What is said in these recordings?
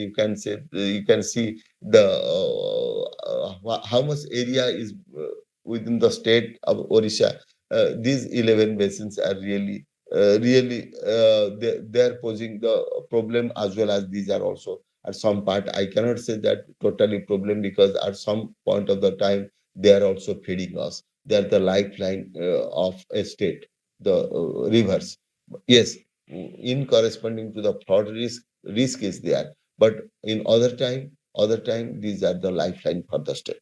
you can say you can see the how much area is within the state of Odisha. These 11 basins are really they are posing the problem, as well as these are also at some part. I cannot say that totally problem, because at some point of the time they are also feeding us. They are the lifeline of a state, the rivers. Yes, in corresponding to the flood risk is there, but in other time these are the lifeline for the state.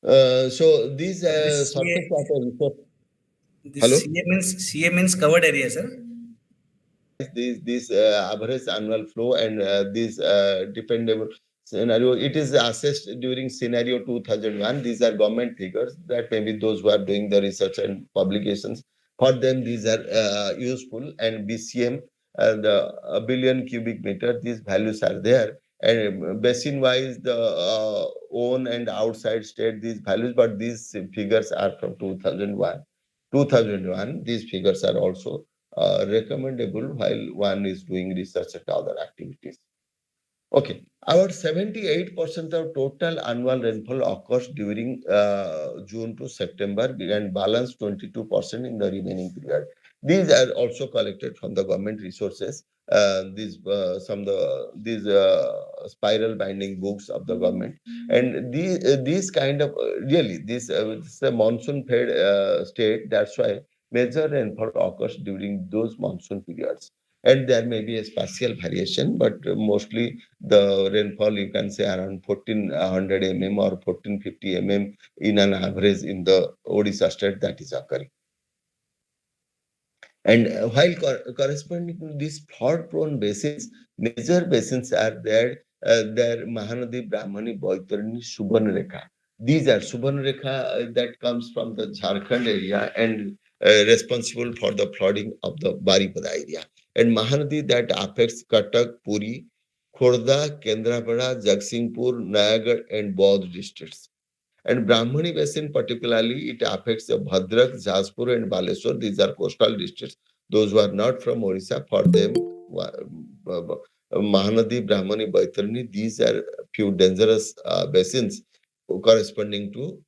So these This surface CA, water resource. this Hello. CA means covered area, sir. This average annual flow and this dependable scenario, it is assessed during scenario 2001. These are government figures that maybe those who are doing the research and publications, for them these are useful. And BCM, the a billion cubic meter, these values are there. And basin wise, the own and outside state these values, but these figures are from 2001. These figures are also recommendable while one is doing research and other activities. Okay, about 78% of total annual rainfall occurs during June to September, and balance 22% in the remaining period. These are also collected from the government resources. These some these spiral binding books of the government, and these kind of really this is a monsoon fed state. That's why major rainfall occurs during those monsoon periods, and there may be a spatial variation, but mostly the rainfall you can say around 1400 mm or 1450 mm in an average in the Odisha state that is occurring. And while corresponding to these flood-prone basins, major basins are there. There Mahanadi, Brahmani, Baitarini, Subarnarekha. These are Subarnarekha that comes from the Jharkhand area and responsible for the flooding of the Baripada area. And Mahanadi that affects Cuttack, Puri, Khordha, Kendrapara, Jagsingpur, Nayagarh, and Baudh districts. And Brahmani basin particularly, it affects the Bhadrak, Jaspur, and Baleswar. These are coastal districts. Those who are not from Orissa, for them, Mahanadi, Brahmani, Baitarani, these are few dangerous basins corresponding to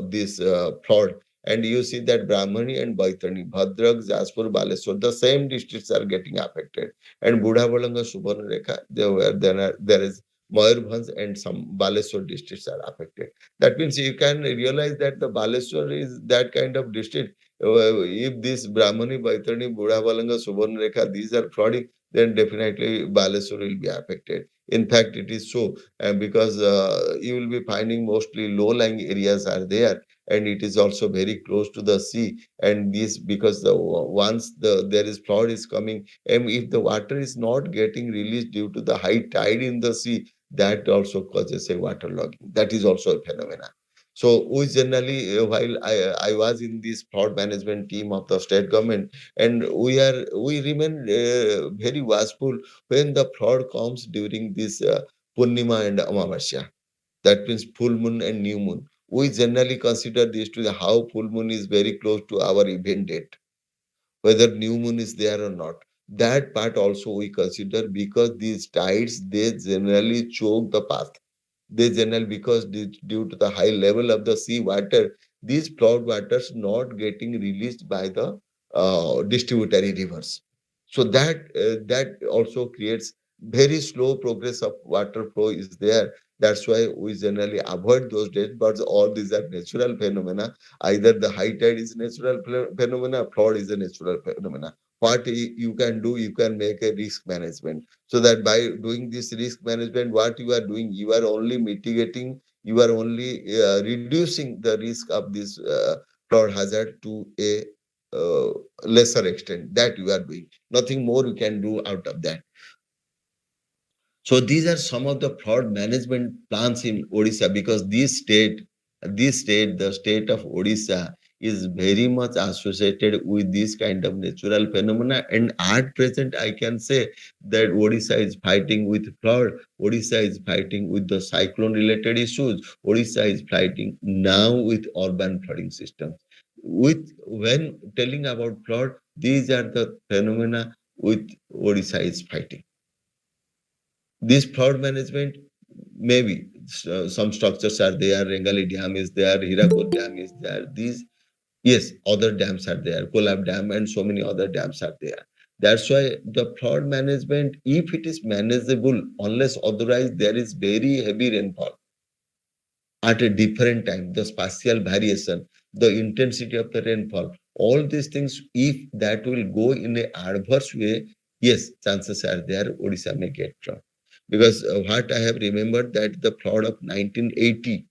this flood. And you see that Brahmani and Baitarani, Bhadrak, Jaspur, Baleswar, the same districts are getting affected. And Budhabalanga, Subarnarekha, there is Mayurbhanj and some Baleswar districts are affected. That means you can realize that the Baleswar is that kind of district. If this Brahmani, Baitarani, Budhabalanga, Subarnarekha, these are flooding, then definitely Baleswar will be affected. In fact, it is so, because you will be finding mostly low-lying areas are there, and it is also very close to the sea. And this because once there is flood is coming, and if the water is not getting released due to the high tide in the sea, that also causes a waterlogging. That is also a phenomena. So we generally, while I was in this fraud management team of the state government, and we remain very watchful when the fraud comes during this Purnima and Amavasya. That means full moon and new moon. We generally consider this to the how full moon is very close to our event date, whether new moon is there or not. That part also we consider, because these tides they generally choke the path. They generally, because due to the high level of the sea water, these flood waters not getting released by the distributary rivers. So that also creates very slow progress of water flow is there. That's why we generally avoid those days. But all these are natural phenomena. Either the high tide is natural phenomena, flood is a natural phenomena. What you can do, you can make a risk management, so that by doing this risk management, what you are doing, you are only mitigating, you are only reducing the risk of this flood hazard to a uh, lesser extent. That you are doing, nothing more you can do out of that. So these are some of the fraud management plans in Odisha, because the state of Odisha is very much associated with this kind of natural phenomena. And at present, I can say that Odisha is fighting with flood. Odisha is fighting with the cyclone-related issues. Odisha is fighting now with urban flooding systems. With when telling about flood, these are the phenomena with Odisha is fighting. This flood management, maybe some structures are there, Rengali Dam is there, Hirakud Dam is there. These, yes, other dams are there, Kolab Dam and so many other dams are there. That's why the flood management, if it is manageable, unless otherwise there is very heavy rainfall at a different time, the spatial variation, the intensity of the rainfall, all these things, if that will go in a adverse way, yes, chances are there Odisha may get flood. Because what I have remembered that the flood of 1980,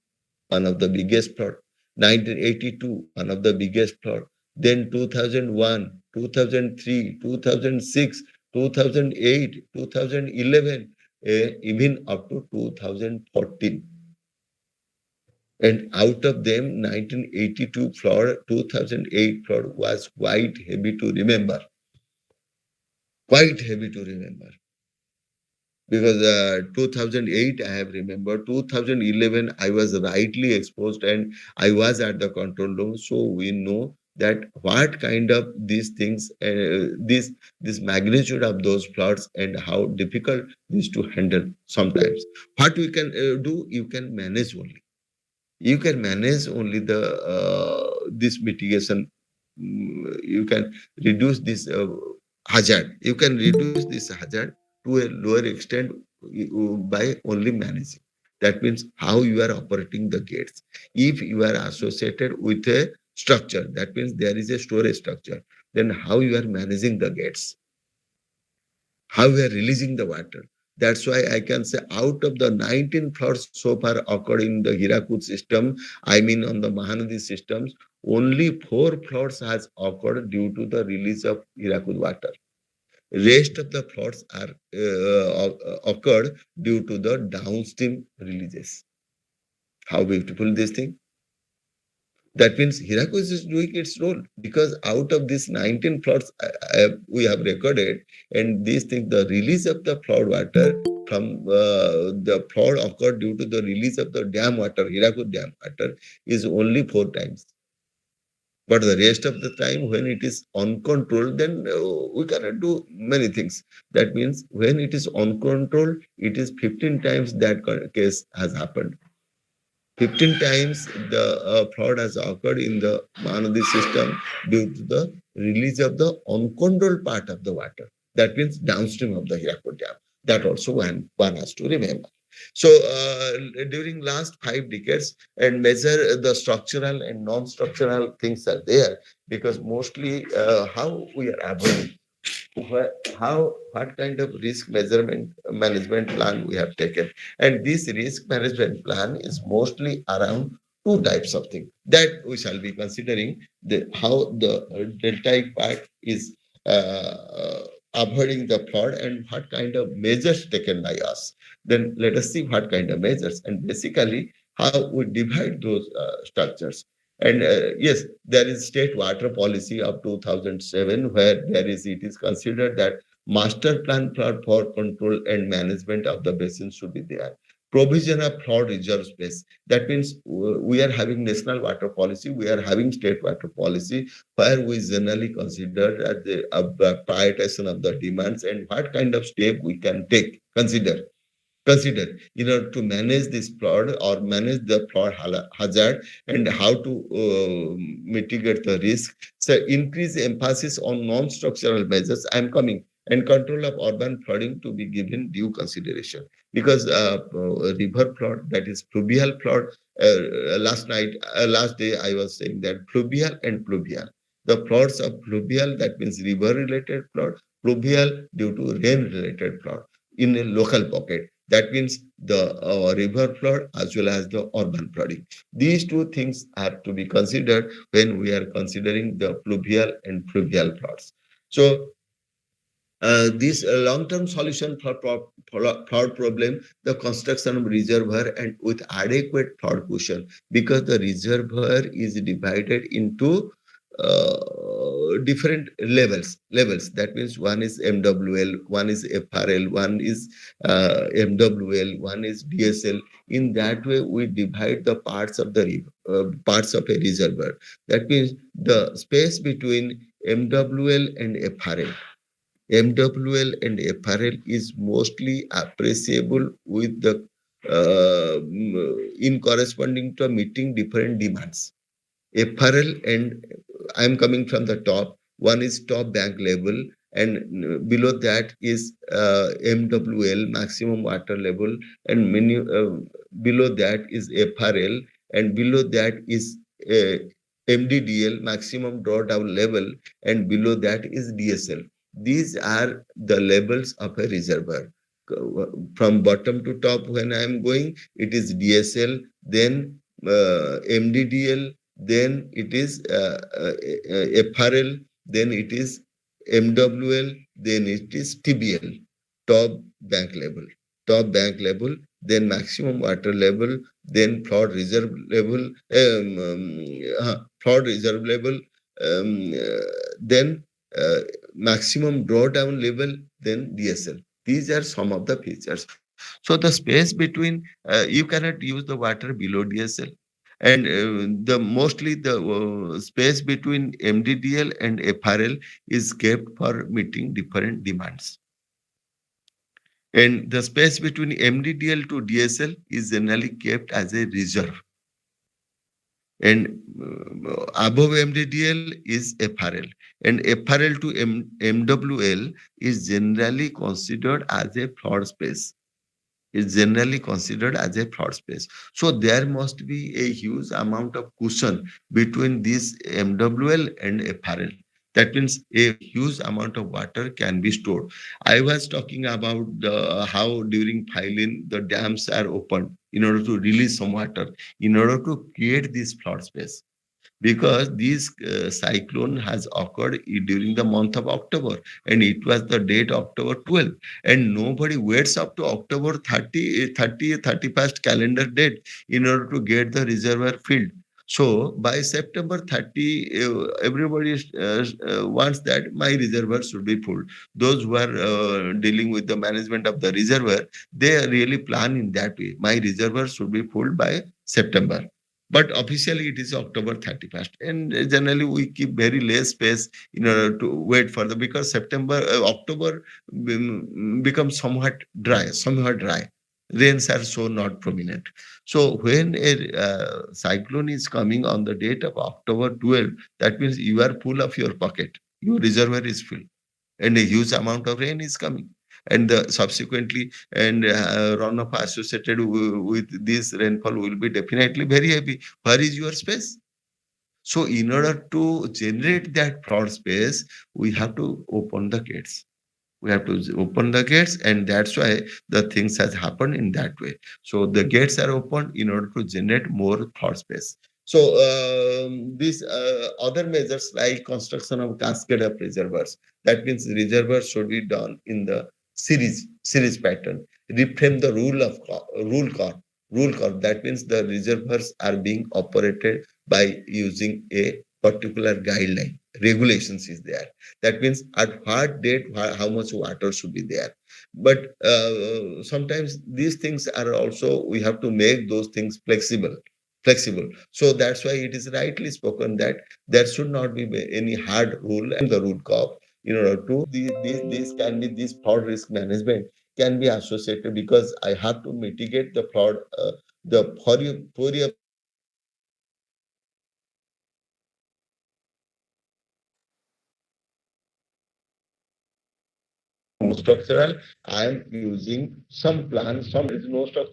one of the biggest flood, 1982, one of the biggest flood, then 2001, 2003, 2006, 2008, 2011, even up to 2014. And out of them, 1982 flood, 2008 flood was quite heavy to remember. Quite heavy to remember. Because 2008, I have remembered, 2011, I was rightly exposed and I was at the control room. So we know that what kind of these things, this magnitude of those floods and how difficult this to handle sometimes. What we can do, you can manage only. You can manage only the this mitigation. You can reduce this hazard. You can reduce this hazard to a lower extent by only managing. That means how you are operating the gates. If you are associated with a structure, that means there is a storage structure, then how you are managing the gates, how we are releasing the water. That's why I can say out of the 19 floods so far occurred in the Hirakud system, I mean on the Mahanadi systems, only 4 floods has occurred due to the release of Hirakud water. Rest of the floods are occurred due to the downstream releases. How beautiful this thing! That means Hirakus is doing its role because out of these 19 floods we have recorded, and these things, the release of the flood water from the flood occurred due to the release of the dam water, Hirakud dam water, is only 4 times. But the rest of the time, when it is uncontrolled, then we cannot do many things. That means when it is uncontrolled, it is 15 times that case has happened. 15 times the fraud has occurred in the Mahanadi system due to the release of the uncontrolled part of the water. That means downstream of the Hirakud Dam. That also one has to remember. So during last 5 decades, and measure the structural and non-structural things are there because mostly how we are avoiding how what kind of risk measurement management plan we have taken, and this risk management plan is mostly around 2 types of things that we shall be considering, the how the deltaic part is avoiding the flood and what kind of measures taken by us. Then let us see what kind of measures and basically how we divide those structures. And yes, there is state water policy of 2007 where it is considered that master plan for control and management of the basin should be there. Provision of flood reserve space. That means we are having national water policy, we are having state water policy where we generally consider that the prioritization of the demands and what kind of step we can take, consider in order to manage this fraud or manage the fraud hazard and how to mitigate the risk. So increase emphasis on non-structural measures. I am coming, and control of urban flooding to be given due consideration because river flood, that is fluvial flood. Last day I was saying that fluvial and pluvial. The floods of fluvial, that means river-related flood, pluvial due to rain-related flood in a local pocket. That means the river flood as well as the urban flooding. These two things have to be considered when we are considering the fluvial and fluvial floods. So this long-term solution for flood problem, the construction of reservoir and with adequate flood cushion, because the reservoir is divided into different levels. That means one is MWL, one is FRL, one is MWL, one is DSL. In that way, we divide the parts of the parts of a reservoir. That means the space between MWL and FRL, MWL and FRL is mostly appreciable with the in corresponding to meeting different demands. FRL and I'm coming from the top. One is top bank level, and below that is MWL, maximum water level, and below that is FRL, and below that is MDDL, maximum drawdown level, and below that is DSL. These are the levels of a reservoir. From bottom to top, when I am going, it is DSL, then MDDL, then it is FRL, then it is MWL, then it is TBL, top bank level, top bank level, then maximum water level, then flood reserve level, flood reserve level, then uh, maximum drawdown level, then DSL. These are some of the features. So the space between, you cannot use the water below DSL, and the mostly the space between MDDL and FRL is kept for meeting different demands. And the space between MDDL to DSL is generally kept as a reserve. And above MDDL is FRL. And FRL to MWL is generally considered as a flood space, is generally considered as a flood space. So there must be a huge amount of cushion between this MWL and FRL. That means a huge amount of water can be stored. I was talking about how during filing the dams are opened in order to release some water, in order to create this flood space, because this cyclone has occurred during the month of October, and it was the date October 12th, and nobody waits up to October 31st calendar date in order to get the reservoir filled. So by September 30, everybody wants that my reservoir should be full. Those who are dealing with the management of the reservoir, they really plan in that way. My reservoir should be full by September, but officially it is October 31st. And generally we keep very less space in order to wait for the, because October becomes somewhat dry. Rains are so not prominent. So when a cyclone is coming on the date of October 12th, that means you are full of your pocket. Your reservoir is full and a huge amount of rain is coming, and subsequently and runoff associated with this rainfall will be definitely very heavy. Where is your space? So in order to generate that flood space, we have to open the gates. We have to open the gates, and that's why the things has happened in that way. So the gates are opened in order to generate more floor space. So these other measures like construction of cascade of reservoirs, that means reservoirs should be done in the series pattern. Reframe the rule curve. That means the reservoirs are being operated by using a particular guideline. Regulations is there. That means at what date, how much water should be there. But sometimes these things are also, we have to make those things flexible. So that's why it is rightly spoken that there should not be any hard rule and the rule curve in order to these can be, this fraud risk management can be associated, because I have to mitigate the fraud, the for your structural. I am using some plan, some is no structure.